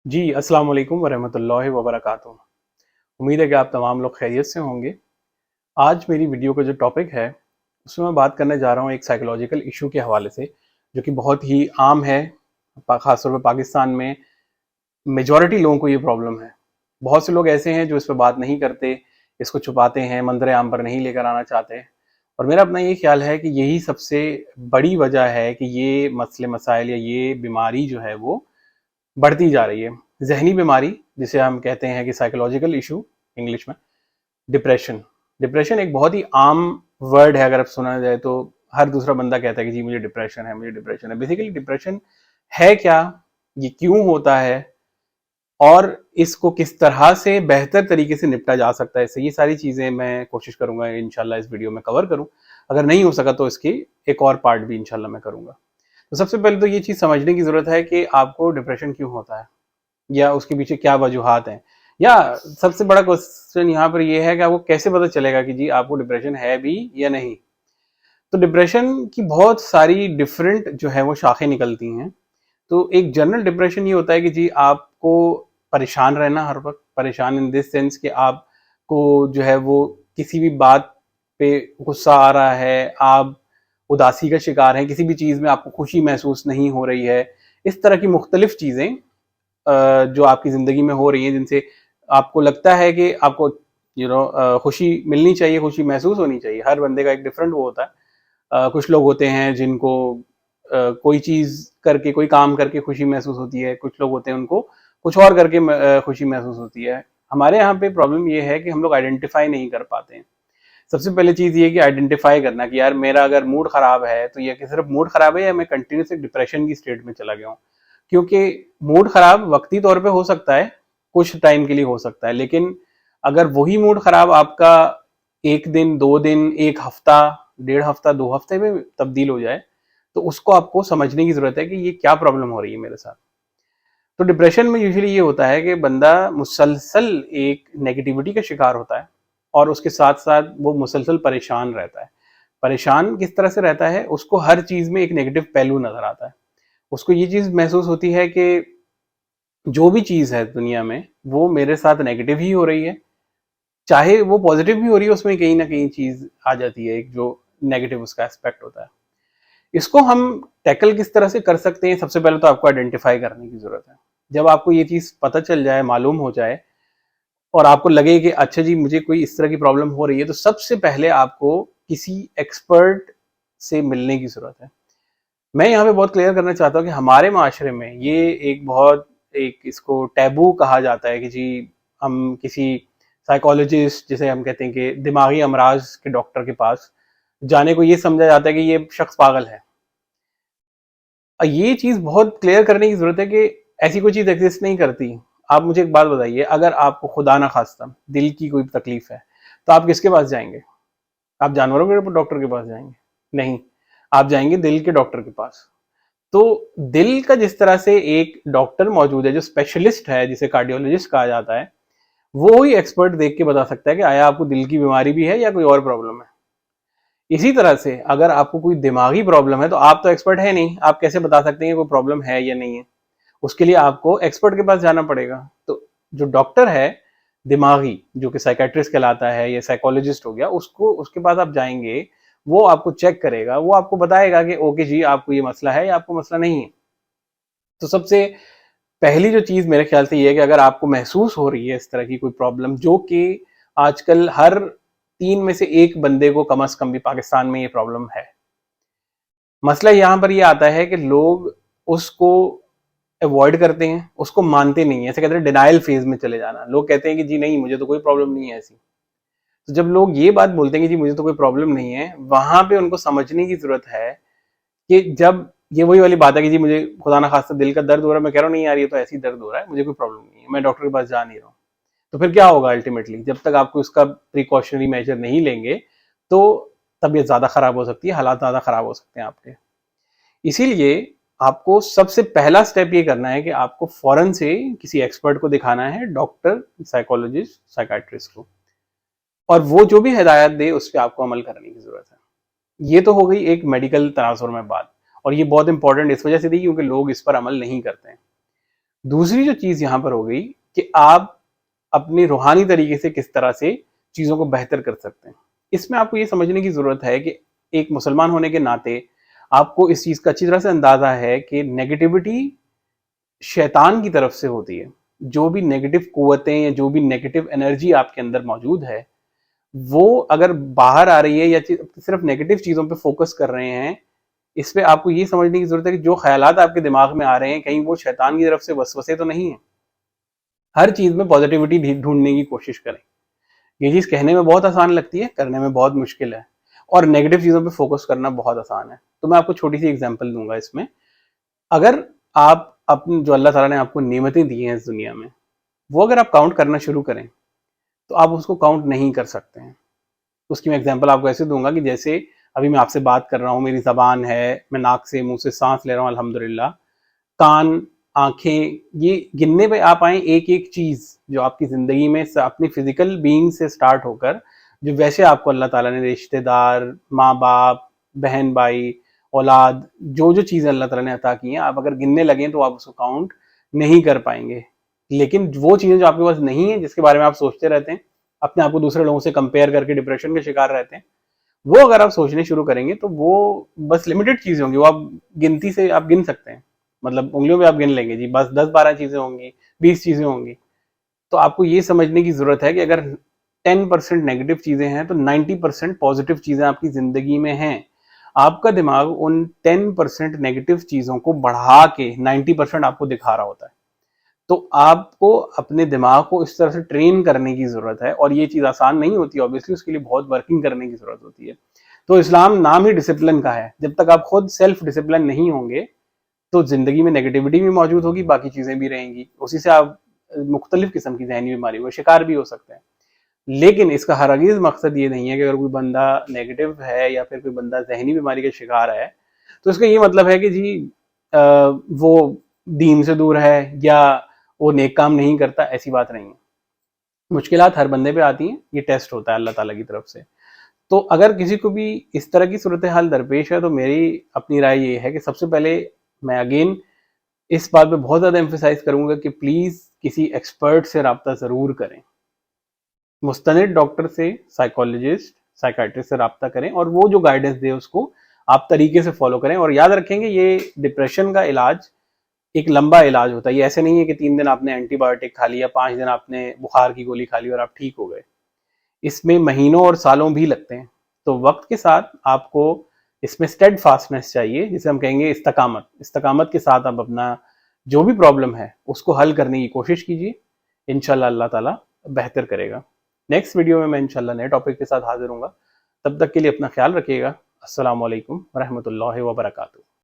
जी, अस्सलाम वालेकुम वरहमतुल्लाहि वबरकातुहू। उम्मीद है कि आप तमाम लोग खैरियत से होंगे। आज मेरी वीडियो का जो टॉपिक है, उसमें मैं बात करने जा रहा हूँ एक साइकोलॉजिकल इशू के हवाले से, जो कि बहुत ही आम है। ख़ासतौर पे पाकिस्तान में मेजॉरिटी लोगों को ये प्रॉब्लम है। बहुत से लोग ऐसे हैं जो इस पे बात नहीं करते, इसको छुपाते हैं, मंजर आम पर नहीं लेकर आना चाहते। और मेरा अपना ये ख्याल है कि यही सबसे बड़ी वजह है कि ये मसले मसाइल या ये बीमारी जो है वो बढ़ती जा रही है। ज़हनी बीमारी, जिसे हम कहते हैं कि साइकोलॉजिकल इशू इंग्लिश में, डिप्रेशन। डिप्रेशन एक बहुत ही आम वर्ड है, अगर अब सुना जाए तो हर दूसरा बंदा कहता है कि जी मुझे डिप्रेशन है, मुझे डिप्रेशन है। बेसिकली डिप्रेशन है क्या, ये क्यों होता है और इसको किस तरह से बेहतर तरीके से निपटा जा सकता है, इससे ये सारी चीज़ें मैं कोशिश करूंगा इंशाल्लाह इस वीडियो में कवर करूं। अगर नहीं हो सका तो इसकी एक और पार्ट भी इंशाल्लाह मैं करूंगा। तो सबसे पहले तो ये चीज़ समझने की ज़रूरत है कि आपको डिप्रेशन क्यों होता है या उसके पीछे क्या वजूहात हैं, या सबसे बड़ा क्वेश्चन यहाँ पर ये है कि आपको कैसे पता चलेगा कि जी आपको डिप्रेशन है भी या नहीं। तो डिप्रेशन की बहुत सारी डिफरेंट जो है वो शाखें निकलती हैं। तो एक जनरल डिप्रेशन ये होता है कि जी आपको परेशान रहना, हर वक्त परेशान इन दिस सेंस कि आपको जो है वो किसी भी बात पे गुस्सा आ रहा है, आप उदासी का शिकार हैं, किसी भी चीज़ में आपको खुशी महसूस नहीं हो रही है। इस तरह की मुख्तलिफ चीज़ें जो आपकी ज़िंदगी में हो रही हैं, जिनसे आपको लगता है कि आपको खुशी मिलनी चाहिए, खुशी महसूस होनी चाहिए। हर बंदे का एक डिफरेंट वो होता है। कुछ लोग होते हैं जिनको कोई चीज़ करके, कोई काम करके खुशी महसूस होती है, कुछ लोग होते हैं उनको कुछ और करके खुशी महसूस होती है। हमारे यहाँ पे प्रॉब्लम ये है कि हम लोग आइडेंटिफाई नहीं कर पाते हैं। सबसे पहले चीज़ ये है कि आइडेंटिफाई करना कि यार मेरा अगर मूड खराब है तो ये कि सिर्फ मूड खराब है या मैं कंटिन्यूस एक डिप्रेशन की स्टेट में चला गया हूँ। क्योंकि मूड खराब वक्ती तौर पे हो सकता है, कुछ टाइम के लिए हो सकता है, लेकिन अगर वही मूड खराब आपका एक दिन, दो दिन, एक हफ्ता, डेढ़ हफ्ता, दो हफ्ते में तब्दील हो जाए, तो उसको आपको समझने की जरूरत है कि ये क्या प्रॉब्लम हो रही है मेरे साथ। तो डिप्रेशन में यूजुअली ये होता है कि बंदा मुसलसल एक नेगेटिविटी का शिकार होता है और उसके साथ साथ वो मुसलसल परेशान रहता है। परेशान किस तरह से रहता है, उसको हर चीज में एक नेगेटिव पहलू नजर आता है। उसको ये चीज महसूस होती है कि जो भी चीज है दुनिया में वो मेरे साथ नेगेटिव ही हो रही है, चाहे वो पॉजिटिव भी हो रही है, उसमें कहीं ना कहीं चीज आ जाती है, एक जो नेगेटिव उसका एस्पेक्ट होता है। इसको हम टैकल किस तरह से कर सकते हैं, सबसे पहले तो आपको आइडेंटिफाई करने की जरूरत है। जब आपको ये चीज पता चल जाए, मालूम हो जाए और आपको लगे कि अच्छा जी मुझे कोई इस तरह की प्रॉब्लम हो रही है, तो सबसे पहले आपको किसी एक्सपर्ट से मिलने की जरूरत है। मैं यहाँ पे बहुत क्लियर करना चाहता हूँ कि हमारे माशरे में ये एक बहुत, एक इसको टैबू कहा जाता है कि जी हम किसी साइकोलॉजिस्ट, जिसे हम कहते हैं कि दिमागी अमराज के डॉक्टर के पास जाने को ये समझा जाता है कि ये शख्स पागल है। ये चीज बहुत क्लियर करने की जरूरत है कि ऐसी कोई चीज एग्जिस्ट नहीं करती। आप मुझे एक बात बताइए, अगर आपको खुदा ना खास्ता दिल की कोई तकलीफ है तो आप किसके पास जाएंगे? आप जानवरों के डॉक्टर के पास जाएंगे? नहीं, आप जाएंगे दिल के डॉक्टर के पास। तो दिल का जिस तरह से एक डॉक्टर मौजूद है जो स्पेशलिस्ट है, जिसे कार्डियोलॉजिस्ट कहा जाता है, वो ही एक्सपर्ट देख के बता सकता है कि आया आपको दिल की बीमारी भी है या कोई और प्रॉब्लम है। इसी तरह से अगर आपको कोई दिमागी प्रॉब्लम है तो आप तो एक्सपर्ट है नहीं, आप कैसे बता सकते हैं कि कोई प्रॉब्लम है या नहीं है? उसके लिए आपको एक्सपर्ट के पास जाना पड़ेगा। तो जो डॉक्टर है दिमागी, जो कि साइकेट्रिस्ट कहलाता है या साइकोलॉजिस्ट हो गया, उसको उसके पास आप जाएंगे, वो आपको चेक करेगा, वो आपको बताएगा कि ओके जी आपको ये मसला है या आपको मसला नहीं है। तो सबसे पहली जो चीज मेरे ख्याल से ये है कि अगर आपको महसूस हो रही है इस तरह की कोई प्रॉब्लम, जो कि आजकल हर तीन में से एक बंदे को कम से कम भी पाकिस्तान में ये प्रॉब्लम है। मसला यहाँ पर ये आता है कि लोग उसको अवॉइड करते हैं, उसको मानते नहीं है। ऐसे कहते हैं डिनाइल फेज में चले जाना। लोग कहते हैं कि जी नहीं मुझे तो कोई प्रॉब्लम नहीं है ऐसी। तो जब लोग ये बात बोलते हैं कि जी मुझे तो कोई प्रॉब्लम नहीं है, वहां पे उनको समझने की जरूरत है कि जब ये वही वाली बात है कि जी मुझे खुदा ना खास्ता दिल का दर्द हो रहा है, मैं कह रहा हूँ नहीं यार ये तो ऐसी दर्द हो रहा है, मुझे कोई प्रॉब्लम नहीं है, मैं डॉक्टर के पास जा नहीं रहा हूँ। तो फिर क्या होगा अल्टीमेटली, जब तक आपको इसका प्रिकॉशनरी मेजर नहीं लेंगे तो तबीयत ज्यादा खराब हो सकती है, हालात ज्यादा खराब हो सकते हैं आपके। इसीलिए आपको सबसे पहला स्टेप ये करना है कि आपको फौरन से किसी एक्सपर्ट को दिखाना है, डॉक्टर, साइकोलॉजिस्ट, साइकाट्रिस्ट को, और वो जो भी हिदायत दे उस पर आपको अमल करने की जरूरत है। ये तो हो गई एक मेडिकल तनाजुर में बात, और ये बहुत इंपॉर्टेंट इस वजह से थी क्योंकि लोग इस पर अमल नहीं करते हैं। दूसरी जो चीज़ यहाँ पर हो गई कि आप अपने रूहानी तरीके से किस तरह से चीज़ों को बेहतर कर सकते हैं। इसमें आपको ये समझने की ज़रूरत है कि एक मुसलमान होने के नाते आपको इस चीज़ का अच्छी तरह से अंदाज़ा है कि नेगेटिविटी शैतान की तरफ से होती है। जो भी नेगेटिव कुव्वतें या जो भी नेगेटिव एनर्जी आपके अंदर मौजूद है, वो अगर बाहर आ रही है या सिर्फ नेगेटिव चीज़ों पे फोकस कर रहे हैं, इस पे आपको ये समझने की ज़रूरत है कि जो ख़यालात आपके दिमाग में आ रहे हैं, कहीं वो शैतान की तरफ से वसवसे तो नहीं है। हर चीज़ में पॉजिटिविटी ढूंढने की कोशिश करें। ये चीज़ कहने में बहुत आसान लगती है, करने में बहुत मुश्किल है, और नेगेटिव चीज़ों पे फोकस करना बहुत आसान है। तो मैं आपको छोटी सी एग्जांपल दूंगा इसमें। अगर आप अपने जो अल्लाह ताला ने आपको नेमतें दी हैं इस दुनिया में, वो अगर आप काउंट करना शुरू करें तो आप उसको काउंट नहीं कर सकते हैं। उसकी मैं एग्जांपल आपको ऐसे दूंगा कि जैसे अभी मैं आपसे बात कर रहा हूँ, मेरी जबान है, मैं नाक से मुंह से सांस ले रहा हूँ अल्हम्दुलिल्लाह, कान, आंखें, ये गिनने पे आप आए एक एक चीज जो आपकी जिंदगी में अपनी फिजिकल बीइंग से स्टार्ट होकर जो वैसे आपको अल्लाह ताला ने रिश्तेदार, माँ बाप, बहन भाई, औलाद, जो जो चीजें अल्लाह ताला ने अता की हैं, आप अगर गिनने लगे तो आप उसको काउंट नहीं कर पाएंगे। लेकिन वो चीजें जो आपके पास नहीं है, जिसके बारे में आप सोचते रहते हैं, अपने आप को दूसरे लोगों से कंपेयर करके डिप्रेशन के शिकार रहते हैं, वो अगर आप सोचने शुरू करेंगे तो वो बस लिमिटेड चीजें होंगी। वो आप गिनती से आप गिन सकते हैं, मतलब उंगलियों पे आप गिन लेंगे जी, बस 10-12 चीजें होंगी, 20 चीजें होंगी। तो आपको ये समझने की जरूरत है कि अगर 10% नेगेटिव चीजें हैं तो 90% पॉजिटिव चीजें आपकी जिंदगी में हैं। आपका दिमाग उन 10% नेगेटिव चीजों को बढ़ा के 90% आपको दिखा रहा होता है। तो आपको अपने दिमाग को इस तरह से ट्रेन करने की जरूरत है, और ये चीज आसान नहीं होती ऑब्वियसली, उसके लिए बहुत वर्किंग करने की जरूरत होती है। तो इस्लाम नाम ही डिसिप्लिन का है। जब तक आप खुद सेल्फ डिसिप्लिन नहीं होंगे तो जिंदगी में नेगेटिविटी भी मौजूद होगी, बाकी चीजें भी रहेंगी, उसी से आप मुख्तलिफ किस्म की जहनी बीमारियों का शिकार भी हो सकते हैं। लेकिन इसका हरगिज मकसद ये नहीं है कि अगर कोई बंदा नेगेटिव है या फिर कोई बंदा जहनी बीमारी का शिकार है तो इसका ये मतलब है कि जी वो दीन से दूर है या वो नेक काम नहीं करता। ऐसी बात नहीं है। मुश्किलात हर बंदे पे आती हैं, ये टेस्ट होता है अल्लाह ताला की तरफ से। तो अगर किसी को भी इस तरह की सूरत हाल दरपेश है तो मेरी अपनी राय ये है कि सबसे पहले मैं अगेन इस बात पे बहुत ज़्यादा एम्फेसाइज करूंगा कि प्लीज़ किसी एक्सपर्ट से रब्ता ज़रूर करें। मुस्तनिद डॉक्टर से, साइकोलॉजिस्ट, साइकाट्रिस्ट से रब्ता करें और वो जो गाइडेंस दे उसको आप तरीके से फॉलो करें। और याद रखेंगे ये डिप्रेशन का इलाज एक लंबा इलाज होता है। ये ऐसे नहीं है कि 3 दिन आपने एंटीबायोटिक खा लिया, 5 दिन आपने बुखार की गोली खा ली और आप ठीक हो गए। इसमें महीनों और सालों भी लगते हैं। तो वक्त के साथ आपको इसमें स्टेड फास्टनेस चाहिए, जिसे हम कहेंगे इस्तकामत। इस्तकामत के साथ आप अपना जो भी प्रॉब्लम है उसको हल करने की कोशिश कीजिए। इंशाल्लाह अल्लाह ताला बेहतर करेगा। नेक्स्ट वीडियो में मैं इंशाल्लाह नए टॉपिक के साथ हाजिर हूँगा। तब तक के लिए अपना ख्याल रखिएगा। अस्सलाम वालेकुम रहमतुल्लाहि व बरकातुहू।